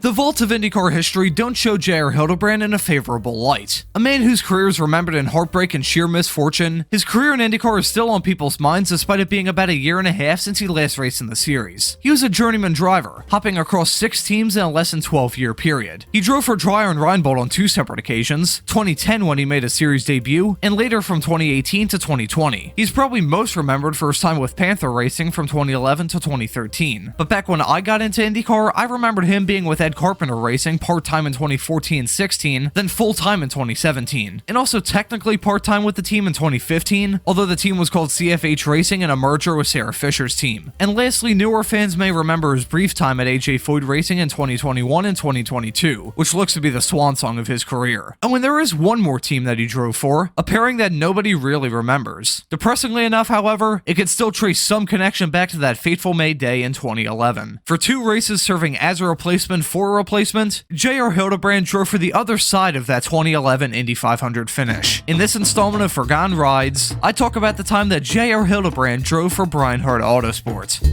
The vaults of IndyCar history don't show J.R. Hildebrand in a favorable light. A man whose career is remembered in heartbreak and sheer misfortune, his career in IndyCar is still on people's minds despite it being about a year and a half since he last raced in the series. He was a journeyman driver, hopping across 6 teams in a less than 12-year period. He drove for Dreyer and Reinbold on 2 separate occasions, 2010 when he made a series debut, and later from 2018 to 2020. He's probably most remembered for his time with Panther Racing from 2011 to 2013. But back when I got into IndyCar, I remembered him being with Ed Carpenter Racing part-time in 2014-16, then full-time in 2017, and also technically part-time with the team in 2015, although the team was called CFH Racing in a merger with Sarah Fisher's team. And lastly, newer fans may remember his brief time at AJ Foyt Racing in 2021 and 2022, which looks to be the swan song of his career. And when there is one more team that he drove for, a pairing that nobody really remembers. Depressingly enough, however, it could still trace some connection back to that fateful May day in 2011. For 2 races serving as a replacement for a replacement, J.R. Hildebrand drove for the other side of that 2011 Indy 500 finish. In this installment of Forgotten Rides, I talk about the time that J.R. Hildebrand drove for Brian Harta Autosports.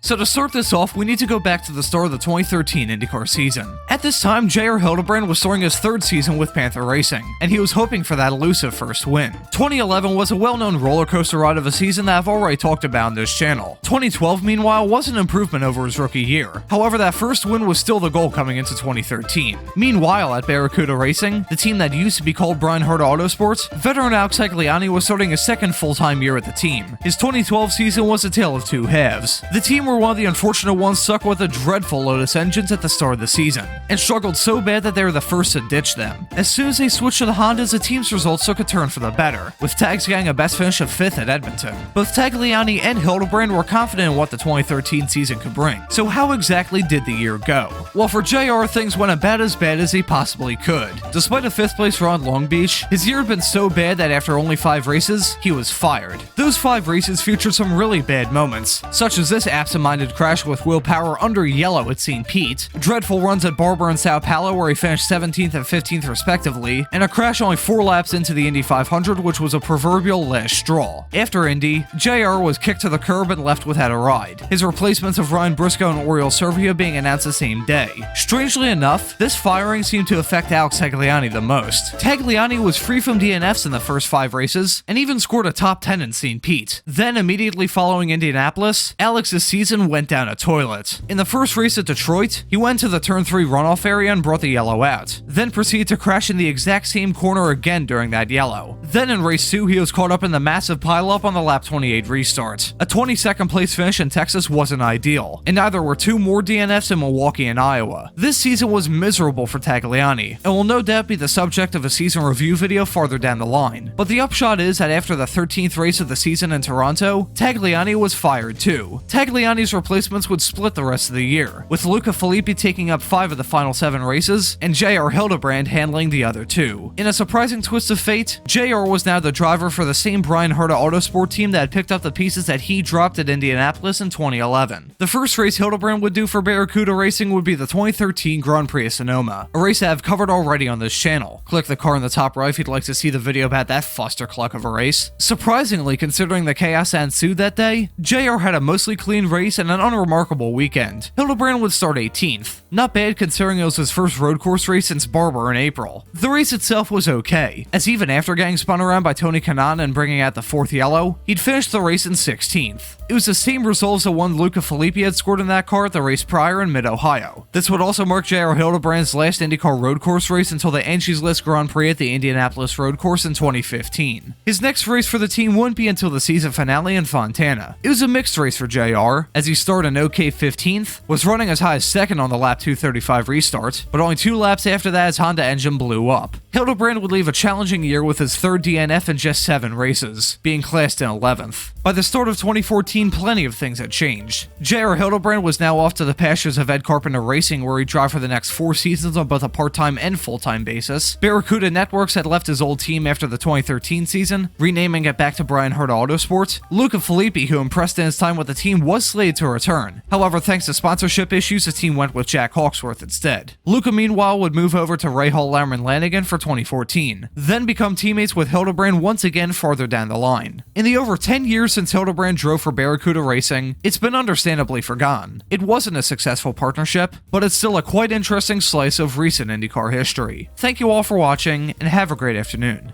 So to start this off, we need to go back to the start of the 2013 IndyCar season. At this time, J.R. Hildebrand was starting his 3rd season with Panther Racing, and he was hoping for that elusive first win. 2011 was a well-known roller coaster ride of a season that I've already talked about on this channel. 2012, meanwhile, was an improvement over his rookie year. However, that first win was still the goal coming into 2013. Meanwhile, at Baracuda Racing, the team that used to be called Brian Harta Autosports, veteran Alex Tagliani was starting his 2nd full-time year at the team. His 2012 season was a tale of 2 halves. The team were one of the unfortunate ones stuck with the dreadful Lotus engines at the start of the season, and struggled so bad that they were the first to ditch them. As soon as they switched to the Hondas, the team's results took a turn for the better, with Tags getting a best finish of 5th at Edmonton. Both Tagliani and Hildebrand were confident in what the 2013 season could bring. So how exactly did the year go? Well, for JR, things went about as bad as they possibly could. Despite a 5th place run at Long Beach, his year had been so bad that after only 5 races, he was fired. Those 5 races featured some really bad moments, such as this absent-minded crash with Will Power under yellow at St. Pete, dreadful runs at Barber and Sao Paulo where he finished 17th and 15th respectively, and a crash only 4 laps into the Indy 500 which was a proverbial last straw. After Indy, JR was kicked to the curb and left without a ride, his replacements of Ryan Briscoe and Oriol Servia being announced the same day. Strangely enough, this firing seemed to affect Alex Tagliani the most. Tagliani was free from DNFs in the first 5 races, and even scored a top 10 in St. Pete. Then, immediately following Indianapolis, Alex's season went down a toilet. In the first race at Detroit, he went to the turn 3 runoff area and brought the yellow out, then proceeded to crash in the exact same corner again during that yellow. Then in race 2, he was caught up in the massive pileup on the lap 28 restart. A 22nd place finish in Texas wasn't ideal, and neither were 2 more DNFs in Milwaukee and Iowa. This season was miserable for Tagliani, and will no doubt be the subject of a season review video farther down the line. But the upshot is that after the 13th race of the season in Toronto, Tagliani was fired too. Tagliani's replacements would split the rest of the year, with Luca Filippi taking up 5 of the final 7 races, and J.R. Hildebrand handling the other 2. In a surprising twist of fate, J.R. was now the driver for the same Brian Harta Autosport team that had picked up the pieces that he dropped at Indianapolis in 2011. The first race Hildebrand would do for Baracuda Racing would be the 2013 Grand Prix of Sonoma, a race that I've covered already on this channel. Click the card in the top right if you'd like to see the video about that fustercluck of a race. Surprisingly, considering the chaos that ensued that day, J.R. had a mostly clean race and an unremarkable weekend. Hildebrand would start 18th. Not bad considering it was his first road course race since Barber in April. The race itself was okay, as even after getting spun around by Tony Kanaan and bringing out the 4th yellow, he'd finished the race in 16th. It was the same result as the one Luca Filippi had scored in that car at the race prior in mid-Ohio. This would also mark J.R. Hildebrand's last IndyCar road course race until the Angie's List Grand Prix at the Indianapolis road course in 2015. His next race for the team wouldn't be until the season finale in Fontana. It was a mixed race for JR, as he started an okay 15th, was running as high as 2nd on the lap 235 restart, but only 2 laps after that his Honda engine blew up. Hildebrand would leave a challenging year with his 3rd DNF in just 7 races, being classed in 11th. By the start of 2014, plenty of things had changed. J.R. Hildebrand was now off to the pastures of Ed Carpenter Racing, where he'd drive for the next 4 seasons on both a part-time and full-time basis. Baracuda Networks had left his old team after the 2013 season, renaming it back to Brian Harta Autosport. Luca Filippi, who impressed in his time with the team, was slated to return. However, thanks to sponsorship issues, the team went with Jack Hawksworth instead. Luca, meanwhile, would move over to Ray Hall Lamron Lanigan for 2014, then become teammates with Hildebrand once again farther down the line. In the over 10 years since Hildebrand drove for Baracuda Racing, it's been understandably forgotten. It wasn't a successful partnership, but it's still a quite interesting slice of recent IndyCar history. Thank you all for watching, and have a great afternoon.